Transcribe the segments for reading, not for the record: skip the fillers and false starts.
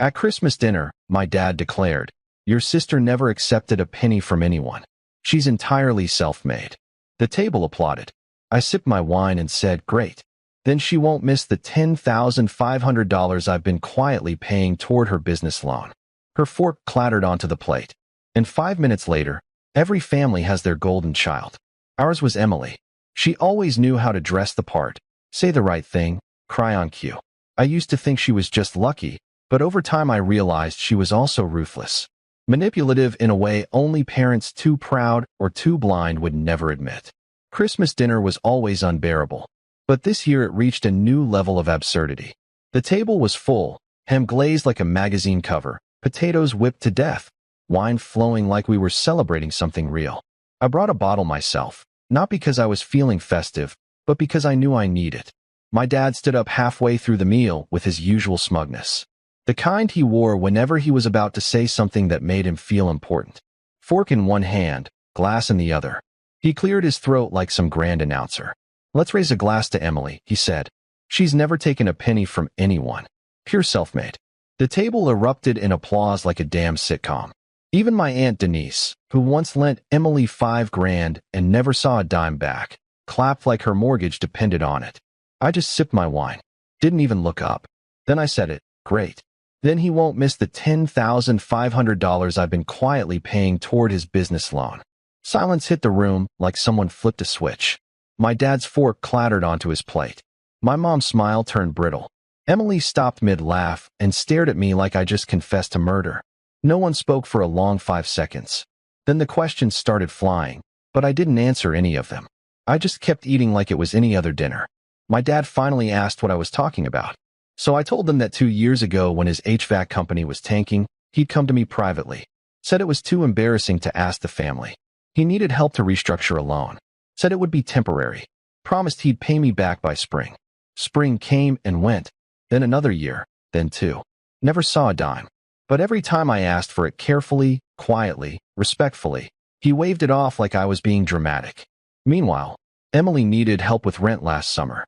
At Christmas dinner, my dad declared, "Your sister never accepted a penny from anyone. She's entirely self-made." The table applauded. I sipped my wine and said, "Great. Then she won't miss the $10,500 I've been quietly paying toward her business loan." Her fork clattered onto the plate. And 5 minutes later, every family has their golden child. Ours was Emily. She always knew how to dress the part, say the right thing, cry on cue. I used to think she was just lucky, but over time I realized she was also ruthless. Manipulative in a way only parents too proud or too blind would never admit. Christmas dinner was always unbearable. But this year it reached a new level of absurdity. The table was full, ham glazed like a magazine cover, potatoes whipped to death, wine flowing like we were celebrating something real. I brought a bottle myself, not because I was feeling festive, but because I knew I needed it. My dad stood up halfway through the meal with his usual smugness. The kind he wore whenever he was about to say something that made him feel important. Fork in one hand, glass in the other. He cleared his throat like some grand announcer. "Let's raise a glass to Emily," he said. "She's never taken a penny from anyone. Pure self-made." The table erupted in applause like a damn sitcom. Even my Aunt Denise, who once lent Emily $5,000 and never saw a dime back, clapped like her mortgage depended on it. I just sipped my wine. Didn't even look up. Then I said it. "Great. Then he won't miss the $10,500 I've been quietly paying toward his business loan." Silence hit the room like someone flipped a switch. My dad's fork clattered onto his plate. My mom's smile turned brittle. Emily stopped mid-laugh and stared at me like I just confessed to murder. No one spoke for a long 5 seconds. Then the questions started flying, but I didn't answer any of them. I just kept eating like it was any other dinner. My dad finally asked what I was talking about. So I told them that 2 years ago when his HVAC company was tanking, he'd come to me privately. Said it was too embarrassing to ask the family. He needed help to restructure a loan. Said it would be temporary. Promised he'd pay me back by spring. Spring came and went. Then another year. Then 2. Never saw a dime. But every time I asked for it carefully, quietly, respectfully, he waved it off like I was being dramatic. Meanwhile, Emily needed help with rent last summer.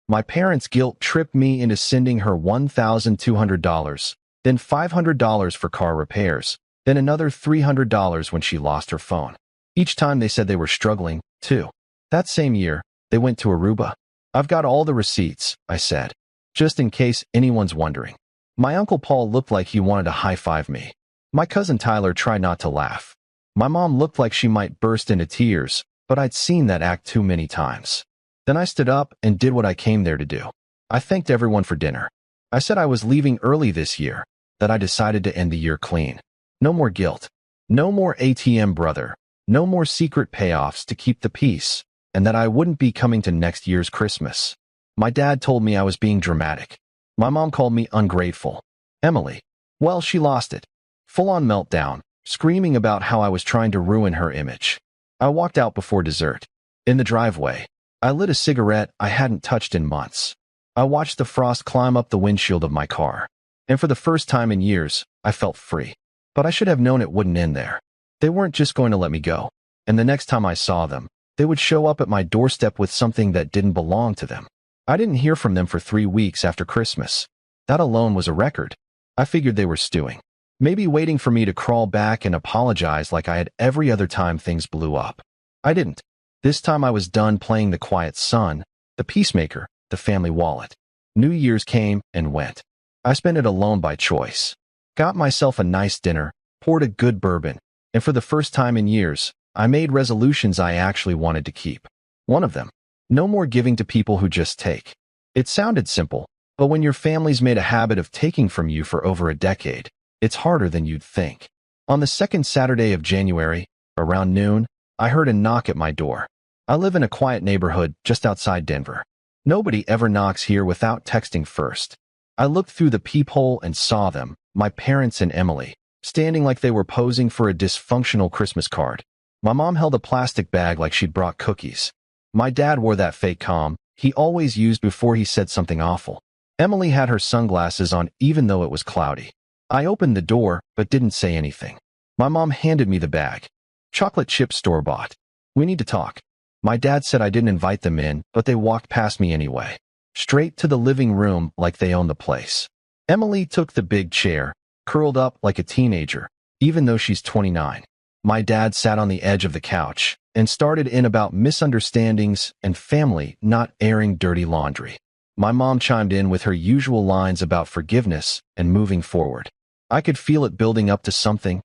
My parents' guilt tripped me into sending her $1,200, then $500 for car repairs, then another $300 when she lost her phone. Each time they said they were struggling, too. That same year, they went to Aruba. "I've got all the receipts," I said, just in case anyone's wondering. My Uncle Paul looked like he wanted to high-five me. My cousin Tyler tried not to laugh. My mom looked like she might burst into tears, but I'd seen that act too many times. Then I stood up and did what I came there to do. I thanked everyone for dinner. I said I was leaving early this year, that I decided to end the year clean. No more guilt. No more ATM brother. No more secret payoffs to keep the peace, and that I wouldn't be coming to next year's Christmas. My dad told me I was being dramatic. My mom called me ungrateful. Emily, well, she lost it. Full-on meltdown, screaming about how I was trying to ruin her image. I walked out before dessert. In the driveway, I lit a cigarette I hadn't touched in months. I watched the frost climb up the windshield of my car. And for the first time in years, I felt free. But I should have known it wouldn't end there. They weren't just going to let me go. And the next time I saw them, they would show up at my doorstep with something that didn't belong to them. I didn't hear from them for 3 weeks after Christmas. That alone was a record. I figured they were stewing. Maybe waiting for me to crawl back and apologize like I had every other time things blew up. I didn't. This time I was done playing the quiet son, the peacemaker, the family wallet. New Year's came and went. I spent it alone by choice. Got myself a nice dinner, poured a good bourbon, and for the first time in years, I made resolutions I actually wanted to keep. One of them, no more giving to people who just take. It sounded simple, but when your family's made a habit of taking from you for over a decade, it's harder than you'd think. On the second Saturday of January, around noon, I heard a knock at my door. I live in a quiet neighborhood just outside Denver. Nobody ever knocks here without texting first. I looked through the peephole and saw them, my parents and Emily, standing like they were posing for a dysfunctional Christmas card. My mom held a plastic bag like she'd brought cookies. My dad wore that fake calm he always used before he said something awful. Emily had her sunglasses on even though it was cloudy. I opened the door, but didn't say anything. My mom handed me the bag. Chocolate chip store-bought. "We need to talk." My dad said I didn't invite them in, but they walked past me anyway. Straight to the living room like they owned the place. Emily took the big chair, curled up like a teenager, even though she's 29. My dad sat on the edge of the couch and started in about misunderstandings and family not airing dirty laundry. My mom chimed in with her usual lines about forgiveness and moving forward. I could feel it building up to something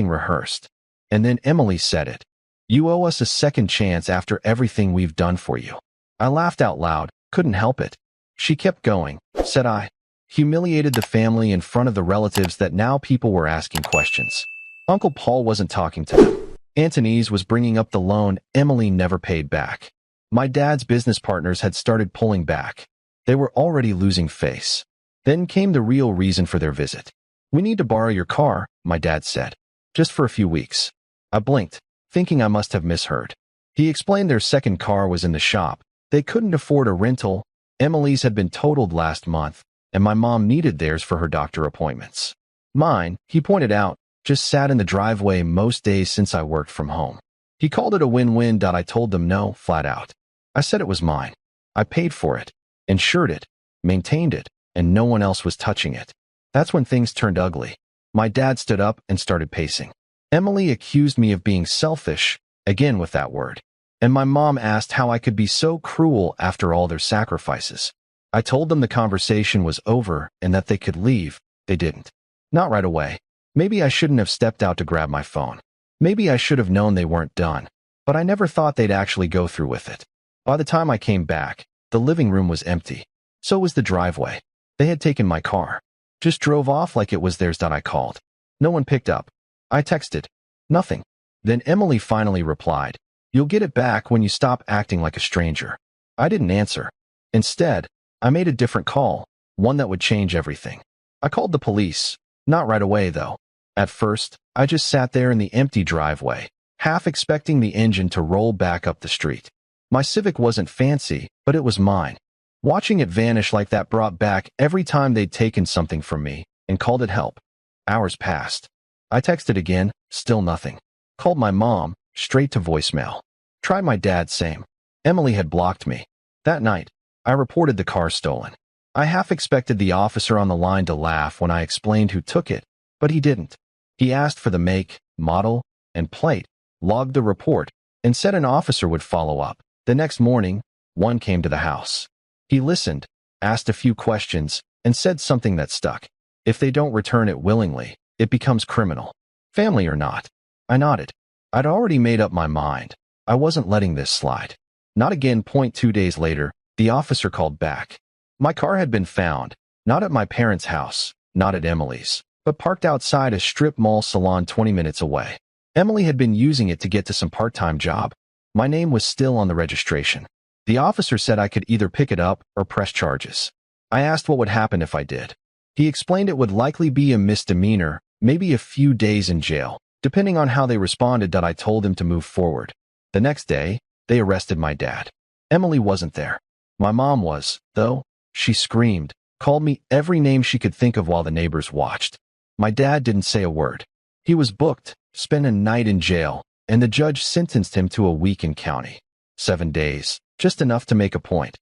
rehearsed. And then Emily said it. "You owe us a second chance after everything we've done for you." I laughed out loud, couldn't help it. She kept going, said I humiliated the family in front of the relatives that now people were asking questions. Uncle Paul wasn't talking to them. Antonese was bringing up the loan Emily never paid back. My dad's business partners had started pulling back. They were already losing face. Then came the real reason for their visit. "We need to borrow your car," my dad said. "Just for a few weeks." I blinked, thinking I must have misheard. He explained their second car was in the shop. They couldn't afford a rental. Emily's had been totaled last month, and my mom needed theirs for her doctor appointments. Mine, he pointed out, just sat in the driveway most days since I worked from home. He called it a win-win. I told them no, flat out. I said it was mine. I paid for it, insured it, maintained it, and no one else was touching it. That's when things turned ugly. My dad stood up and started pacing. Emily accused me of being selfish, again with that word. And my mom asked how I could be so cruel after all their sacrifices. I told them the conversation was over and that they could leave. They didn't. Not right away. Maybe I shouldn't have stepped out to grab my phone. Maybe I should have known they weren't done. But I never thought they'd actually go through with it. By the time I came back, the living room was empty. So was the driveway. They had taken my car. Just drove off like it was theirs. I called. No one picked up. I texted. Nothing. Then Emily finally replied, "You'll get it back when you stop acting like a stranger." I didn't answer. Instead, I made a different call, one that would change everything. I called the police. Not right away, though. At first, I just sat there in the empty driveway, half expecting the engine to roll back up the street. My Civic wasn't fancy, but it was mine. Watching it vanish like that brought back every time they'd taken something from me and called it help. Hours passed. I texted again, still nothing. Called my mom, straight to voicemail. Tried my dad, same. Emily had blocked me. That night, I reported the car stolen. I half expected the officer on the line to laugh when I explained who took it, but he didn't. He asked for the make, model, and plate, logged the report, and said an officer would follow up. The next morning, one came to the house. He listened, asked a few questions, and said something that stuck. "If they don't return it willingly, it becomes criminal. Family or not." I nodded. I'd already made up my mind. I wasn't letting this slide. Not again. 2 days later, the officer called back. My car had been found, not at my parents' house, not at Emily's, but parked outside a strip mall salon 20 minutes away. Emily had been using it to get to some part-time job. My name was still on the registration. The officer said I could either pick it up or press charges. I asked what would happen if I did. He explained it would likely be a misdemeanor, maybe a few days in jail, depending on how they responded. I told him to move forward. The next day, they arrested my dad. Emily wasn't there. My mom was, though. She screamed, called me every name she could think of while the neighbors watched. My dad didn't say a word. He was booked, spent a night in jail, and the judge sentenced him to a week in county. 7 days, just enough to make a point.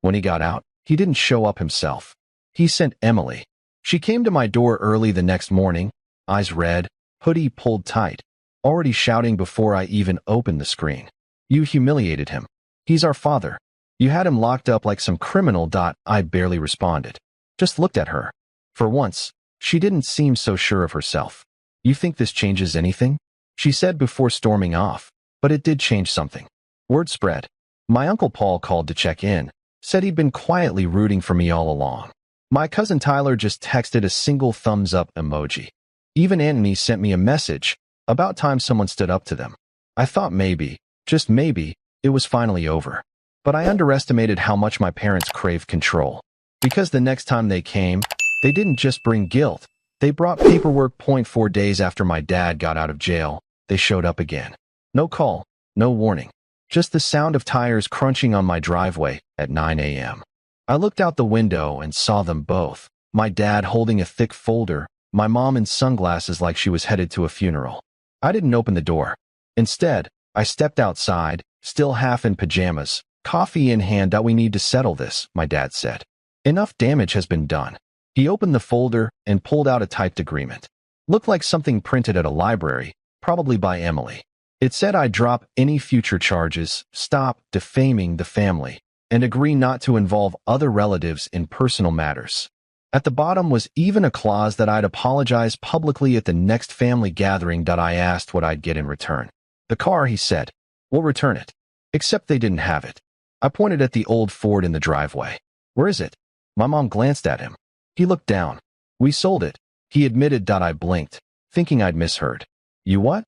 When he got out, he didn't show up himself. He sent Emily. She came to my door early the next morning, eyes red, hoodie pulled tight, already shouting before I even opened the screen. "You humiliated him. He's our father. You had him locked up like some criminal." I barely responded. Just looked at her. For once, she didn't seem so sure of herself. "You think this changes anything?" she said before storming off. But it did change something. Word spread. My Uncle Paul called to check in, said he'd been quietly rooting for me all along. My cousin Tyler just texted a single thumbs-up emoji. Even Anthony sent me a message. About time someone stood up to them. I thought maybe, just maybe, it was finally over. But I underestimated how much my parents craved control. Because the next time they came, they didn't just bring guilt. They brought paperwork. 4 days after my dad got out of jail, they showed up again. No call, no warning. Just the sound of tires crunching on my driveway at 9 a.m. I looked out the window and saw them both. My dad holding a thick folder, my mom in sunglasses like she was headed to a funeral. I didn't open the door. Instead, I stepped outside, still half in pajamas, coffee in hand. "We need to settle this," my dad said. "Enough damage has been done." He opened the folder and pulled out a typed agreement. Looked like something printed at a library, probably by Emily. It said I'd drop any future charges, stop defaming the family, and agree not to involve other relatives in personal matters. At the bottom was even a clause that I'd apologize publicly at the next family gathering. I asked what I'd get in return. The car, he said. We'll return it. Except they didn't have it. I pointed at the old Ford in the driveway. Where is it? My mom glanced at him. He looked down. We sold it, he admitted. I blinked, thinking I'd misheard. You what?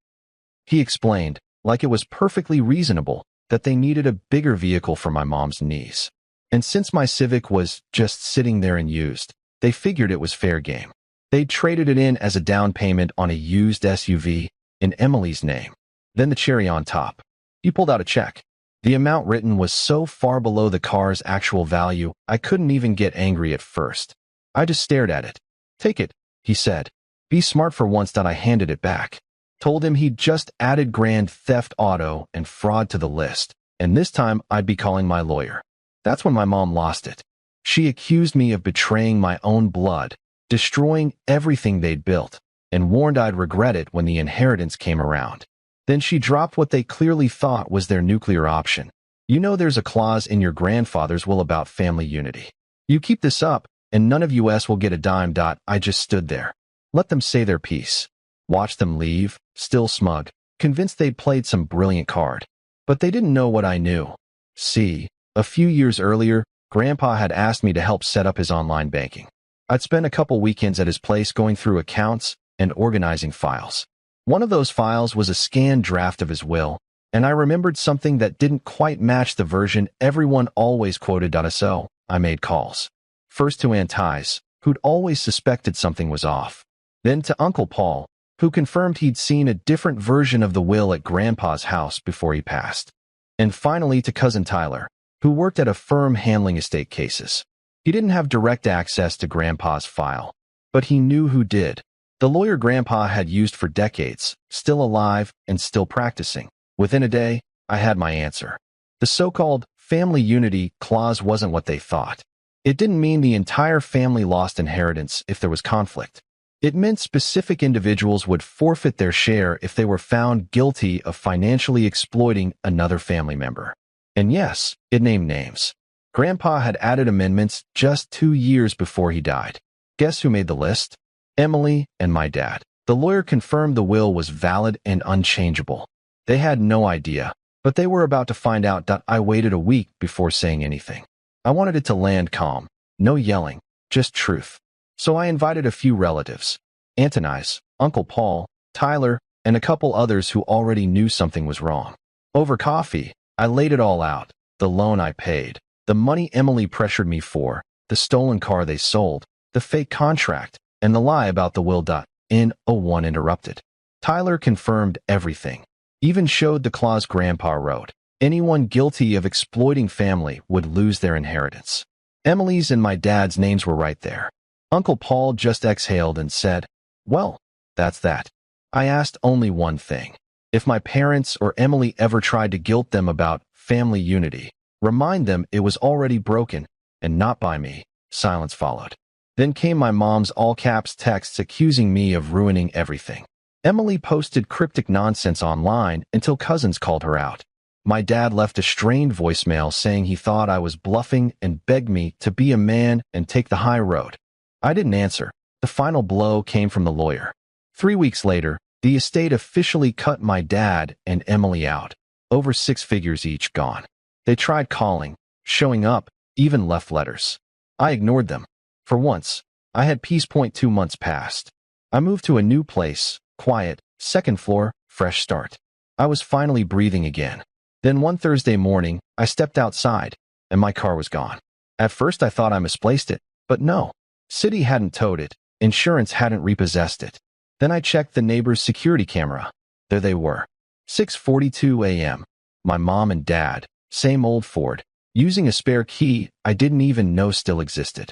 He explained, like it was perfectly reasonable, that they needed a bigger vehicle for my mom's needs. And since my Civic was just sitting there and used, they figured it was fair game. They'd traded it in as a down payment on a used SUV in Emily's name. Then the cherry on top. He pulled out a check. The amount written was so far below the car's actual value, I couldn't even get angry at first. I just stared at it. Take it, he said. Be smart for once. I handed it back. Told him he'd just added grand theft auto and fraud to the list, and this time I'd be calling my lawyer. That's when my mom lost it. She accused me of betraying my own blood, destroying everything they'd built, and warned I'd regret it when the inheritance came around. Then she dropped what they clearly thought was their nuclear option. You know there's a clause in your grandfather's will about family unity. You keep this up, and none of us will get a dime. I just stood there. Let them say their piece. Watched them leave, still smug, convinced they'd played some brilliant card. But they didn't know what I knew. See, a few years earlier, Grandpa had asked me to help set up his online banking. I'd spent a couple weekends at his place going through accounts and organizing files. One of those files was a scanned draft of his will, and I remembered something that didn't quite match the version everyone always quoted. So I made calls. First to Aunt Tice, who'd always suspected something was off. Then to Uncle Paul, who confirmed he'd seen a different version of the will at Grandpa's house before he passed. And finally to Cousin Tyler, who worked at a firm handling estate cases. He didn't have direct access to Grandpa's file, but he knew who did. The lawyer Grandpa had used for decades, still alive and still practicing. Within a day, I had my answer. The so-called family unity clause wasn't what they thought. It didn't mean the entire family lost inheritance if there was conflict. It meant specific individuals would forfeit their share if they were found guilty of financially exploiting another family member. And yes, it named names. Grandpa had added amendments just 2 years before he died. Guess who made the list? Emily and my dad. The lawyer confirmed the will was valid and unchangeable. They had no idea, but they were about to find out. I waited a week before saying anything. I wanted it to land calm. No yelling, just truth. So I invited a few relatives. Antonice, Uncle Paul, Tyler, and a couple others who already knew something was wrong. Over coffee, I laid it all out. The loan I paid, the money Emily pressured me for, the stolen car they sold, the fake contract, and the lie about the will. N01 interrupted. Tyler confirmed everything. Even showed the clause Grandpa wrote. Anyone guilty of exploiting family would lose their inheritance. Emily's and my dad's names were right there. Uncle Paul just exhaled and said, "Well, that's that." I asked only one thing. If my parents or Emily ever tried to guilt them about family unity, remind them it was already broken, and not by me. Silence followed. Then came my mom's all-caps texts accusing me of ruining everything. Emily posted cryptic nonsense online until cousins called her out. My dad left a strained voicemail saying he thought I was bluffing and begged me to be a man and take the high road. I didn't answer. The final blow came from the lawyer. 3 weeks later, the estate officially cut my dad and Emily out. Over 6 figures each gone. They tried calling, showing up, even left letters. I ignored them. For once, I had peace. 2 months passed. I moved to a new place, quiet, 2nd floor, fresh start. I was finally breathing again. Then one Thursday morning, I stepped outside, and my car was gone. At first I thought I misplaced it, but no. City hadn't towed it, insurance hadn't repossessed it. Then I checked the neighbor's security camera. There they were. 6:42 a.m. My mom and dad, same old Ford, using a spare key I didn't even know still existed.